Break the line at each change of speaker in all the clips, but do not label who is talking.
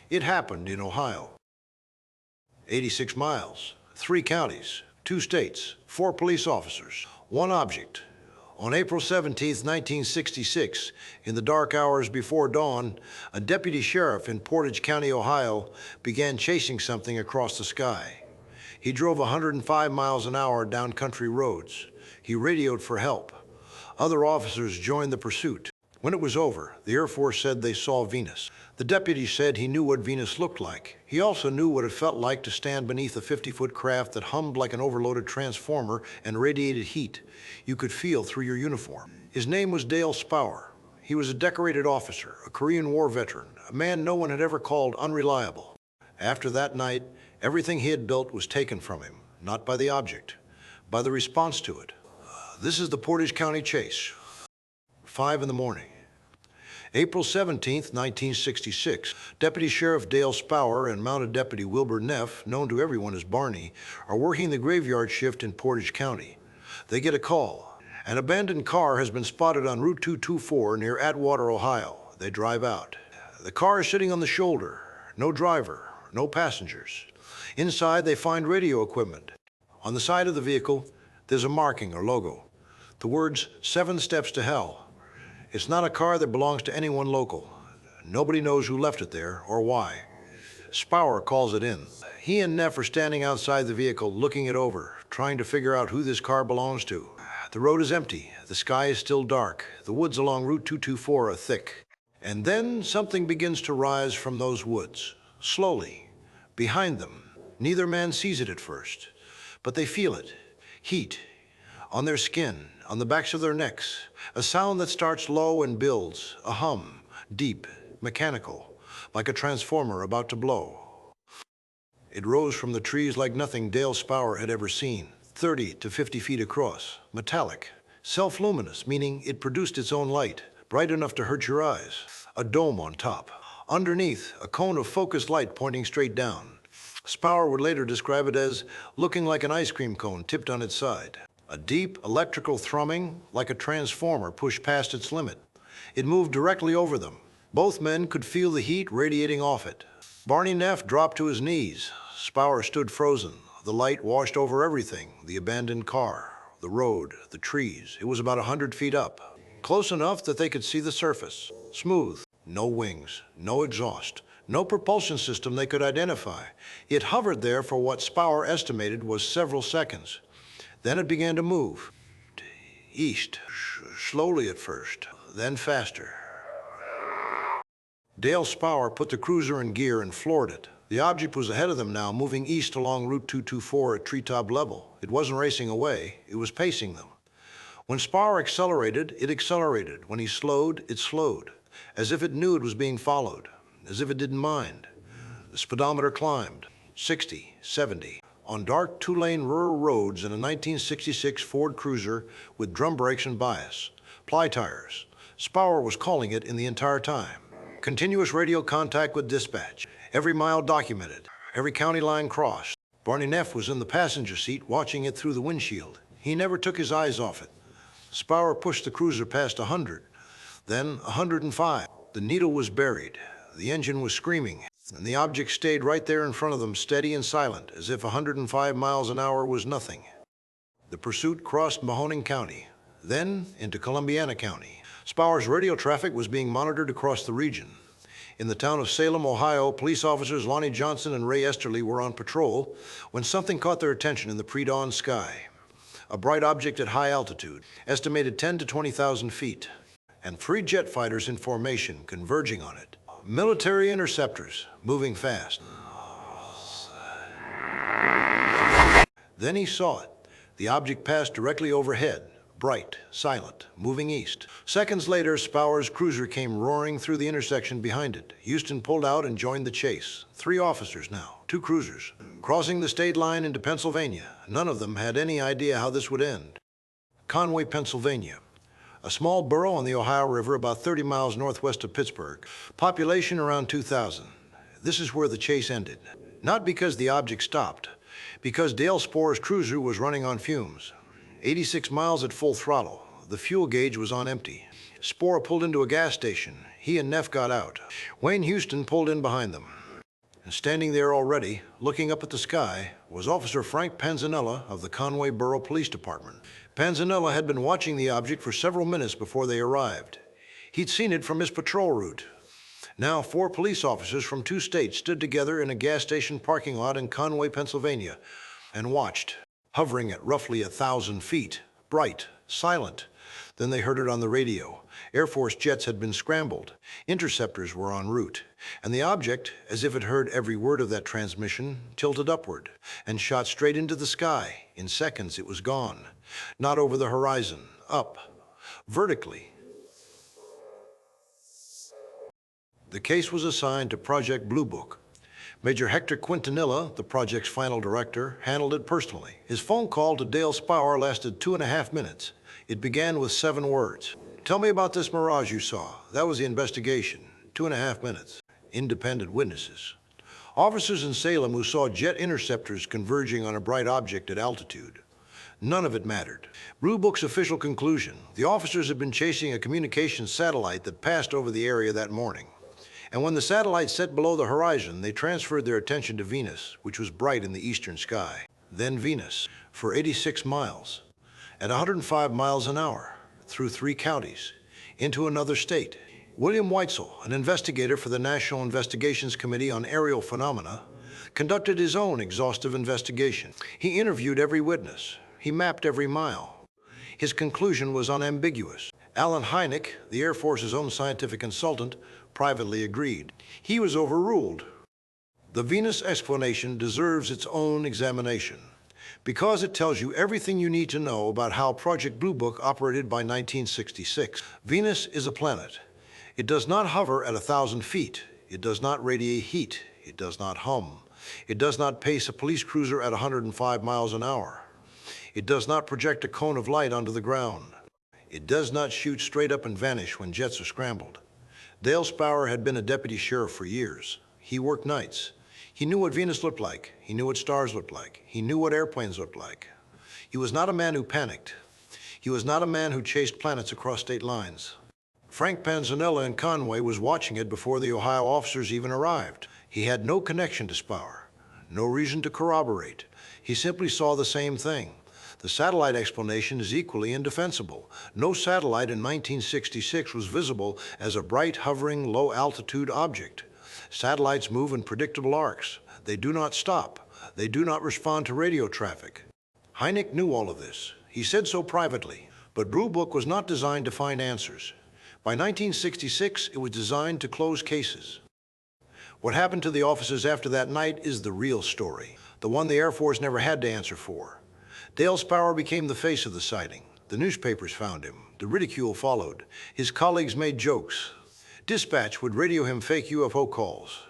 It happened in Ohio. 86 miles, 3 counties, 2 states, 4 police officers, 1 object. On April 17, 1966, in the dark hours before dawn, a deputy sheriff in Portage County, Ohio, began chasing something across the sky. He drove 105 miles an hour down country roads. He radioed for help. Other officers joined the pursuit. When it was over, the Air Force said they saw Venus. The deputy said he knew what Venus looked like. He also knew what it felt like to stand beneath a 50-foot craft that hummed like an overloaded transformer and radiated heat you could feel through your uniform. His name was Dale Spaur. He was a decorated officer, a Korean War veteran, a man no one had ever called unreliable. After that night, everything he had built was taken from him, not by the object, by the response to it. This is the Portage County Chase. 5 in the morning. April 17, 1966, Deputy Sheriff Dale Spaur and Mounted Deputy Wilbur Neff, known to everyone as Barney, are working the graveyard shift in Portage County. They get a call. An abandoned car has been spotted on Route 224 near Atwater, Ohio. They drive out. The car is sitting on the shoulder. No driver, no passengers. Inside, they find radio equipment. On the side of the vehicle, there's a marking or logo. The words, 7 Steps to Hell. It's not a car that belongs to anyone local. Nobody knows who left it there or why. Spaur calls it in. He and Neff are standing outside the vehicle, looking it over, trying to figure out who this car belongs to. The road is empty. The sky is still dark. The woods along Route 224 are thick. And then something begins to rise from those woods, slowly, behind them. Neither man sees it at first, but they feel it. Heat on their skin, on the backs of their necks, a sound that starts low and builds, a hum, deep, mechanical, like a transformer about to blow. It rose from the trees like nothing Dale Spaur had ever seen, 30 to 50 feet across, metallic, self-luminous, meaning it produced its own light, bright enough to hurt your eyes, a dome on top. Underneath, a cone of focused light pointing straight down. Spaur would later describe it as looking like an ice cream cone tipped on its side. A deep electrical thrumming, like a transformer pushed past its limit. It moved directly over them. Both men could feel the heat radiating off it. Barney Neff dropped to his knees. Spaur stood frozen. The light washed over everything, the abandoned car, the road, the trees. It was about 100 feet up, close enough that they could see the surface. Smooth, no wings, no exhaust, no propulsion system they could identify. It hovered there for what Spaur estimated was several seconds. Then it began to move, east, slowly at first, then faster. Dale Spaur put the cruiser in gear and floored it. The object was ahead of them now, moving east along Route 224 at treetop level. It wasn't racing away, it was pacing them. When Spaur accelerated, it accelerated. When he slowed, it slowed, as if it knew it was being followed, as if it didn't mind. The speedometer climbed, 60, 70. On dark 2-lane rural roads in a 1966 Ford Cruiser with drum brakes and bias, ply tires. Spaur was calling it in the entire time. Continuous radio contact with dispatch. Every mile documented. Every county line crossed. Barney Neff was in the passenger seat watching it through the windshield. He never took his eyes off it. Spaur pushed the cruiser past 100, then 105. The needle was buried. The engine was screaming. And the object stayed right there in front of them, steady and silent, as if 105 miles an hour was nothing. The pursuit crossed Mahoning County, then into Columbiana County. Spaur's radio traffic was being monitored across the region. In the town of Salem, Ohio, police officers Lonnie Johnson and Ray Esterly were on patrol when something caught their attention in the pre-dawn sky. A bright object at high altitude, estimated 10 to 20,000 feet, and 3 jet fighters in formation converging on it. Military interceptors, moving fast. Then he saw it. The object passed directly overhead, bright, silent, moving east. Seconds later, Spaur's cruiser came roaring through the intersection behind it. Houston pulled out and joined the chase. 3 officers now, 2 cruisers. Crossing the state line into Pennsylvania, none of them had any idea how this would end. Conway, Pennsylvania. A small borough on the Ohio River about 30 miles northwest of Pittsburgh. Population around 2,000. This is where the chase ended. Not because the object stopped, because Dale Spaur's cruiser was running on fumes. 86 miles at full throttle. The fuel gauge was on empty. Spaur pulled into a gas station. He and Neff got out. Wayne Houston pulled in behind them. And standing there already, looking up at the sky, was Officer Frank Panzanella of the Conway Borough Police Department. Panzanella had been watching the object for several minutes before they arrived. He'd seen it from his patrol route. Now, 4 police officers from 2 states stood together in a gas station parking lot in Conway, Pennsylvania, and watched, hovering at roughly 1,000 feet, bright, silent. Then they heard it on the radio. Air Force jets had been scrambled. Interceptors were en route. And the object, as if it heard every word of that transmission, tilted upward and shot straight into the sky. In seconds, it was gone. Not over the horizon, up, vertically. The case was assigned to Project Blue Book. Major Hector Quintanilla, the project's final director, handled it personally. His phone call to Dale Spaur lasted 2.5 minutes. It began with 7 words. Tell me about this mirage you saw. That was the investigation. 2.5 minutes. Independent witnesses. Officers in Salem who saw jet interceptors converging on a bright object at altitude. None of it mattered. Blue Book's official conclusion: the officers had been chasing a communications satellite that passed over the area that morning. And when the satellite set below the horizon, they transferred their attention to Venus, which was bright in the eastern sky. Then Venus, for 86 miles, at 105 miles an hour, through 3 counties, into another state. William Weitzel, an investigator for the National Investigations Committee on Aerial Phenomena, conducted his own exhaustive investigation. He interviewed every witness. He mapped every mile. His conclusion was unambiguous. Alan Hynek, the Air Force's own scientific consultant, privately agreed. He was overruled. The Venus explanation deserves its own examination because it tells you everything you need to know about how Project Blue Book operated by 1966. Venus is a planet. It does not hover at 1,000 feet. It does not radiate heat. It does not hum. It does not pace a police cruiser at 105 miles an hour. It does not project a cone of light onto the ground. It does not shoot straight up and vanish when jets are scrambled. Dale Spaur had been a deputy sheriff for years. He worked nights. He knew what Venus looked like. He knew what stars looked like. He knew what airplanes looked like. He was not a man who panicked. He was not a man who chased planets across state lines. Frank Panzanella in Conway was watching it before the Ohio officers even arrived. He had no connection to Spaur, no reason to corroborate. He simply saw the same thing. The satellite explanation is equally indefensible. No satellite in 1966 was visible as a bright, hovering, low-altitude object. Satellites move in predictable arcs. They do not stop. They do not respond to radio traffic. Hynek knew all of this. He said so privately. But Blue Book was not designed to find answers. By 1966, it was designed to close cases. What happened to the officers after that night is the real story, the one the Air Force never had to answer for. Dale Spaur became the face of the sighting. The newspapers found him. The ridicule followed. His colleagues made jokes. Dispatch would radio him fake UFO calls.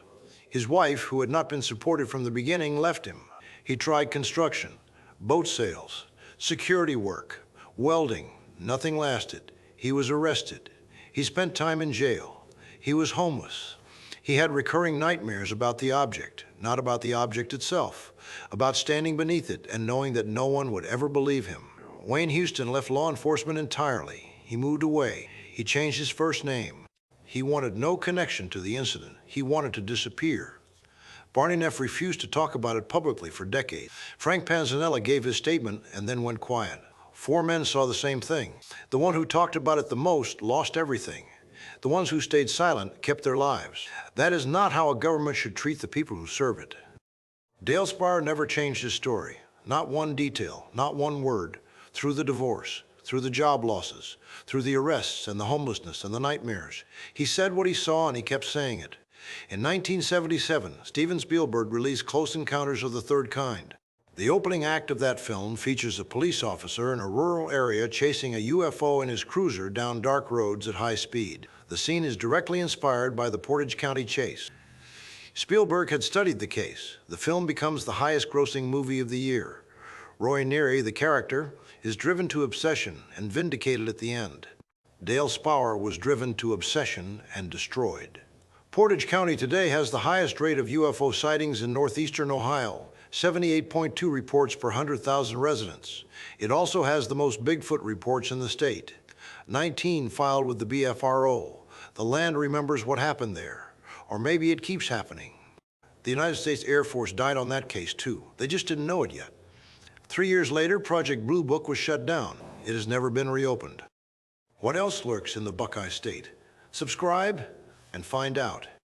His wife, who had not been supported from the beginning, left him. He tried construction, boat sales, security work, welding. Nothing lasted. He was arrested. He spent time in jail. He was homeless. He had recurring nightmares about the object, not about the object itself, about standing beneath it and knowing that no one would ever believe him. Wayne Houston left law enforcement entirely. He moved away. He changed his first name. He wanted no connection to the incident. He wanted to disappear. Barney Neff refused to talk about it publicly for decades. Frank Panzanella gave his statement and then went quiet. 4 men saw the same thing. The one who talked about it the most lost everything. The ones who stayed silent kept their lives. That is not how a government should treat the people who serve it. Dale Spaur never changed his story. Not one detail, not one word. Through the divorce, through the job losses, through the arrests and the homelessness and the nightmares. He said what he saw and he kept saying it. In 1977, Steven Spielberg released Close Encounters of the Third Kind. The opening act of that film features a police officer in a rural area chasing a UFO in his cruiser down dark roads at high speed. The scene is directly inspired by the Portage County Chase. Spielberg had studied the case. The film becomes the highest-grossing movie of the year. Roy Neary, the character, is driven to obsession and vindicated at the end. Dale Spaur was driven to obsession and destroyed. Portage County today has the highest rate of UFO sightings in northeastern Ohio, 78.2 reports per 100,000 residents. It also has the most Bigfoot reports in the state. 19 filed with the BFRO. The land remembers what happened there. Or maybe it keeps happening. The United States Air Force died on that case, too. They just didn't know it yet. 3 years later, Project Blue Book was shut down. It has never been reopened. What else lurks in the Buckeye State? Subscribe and find out.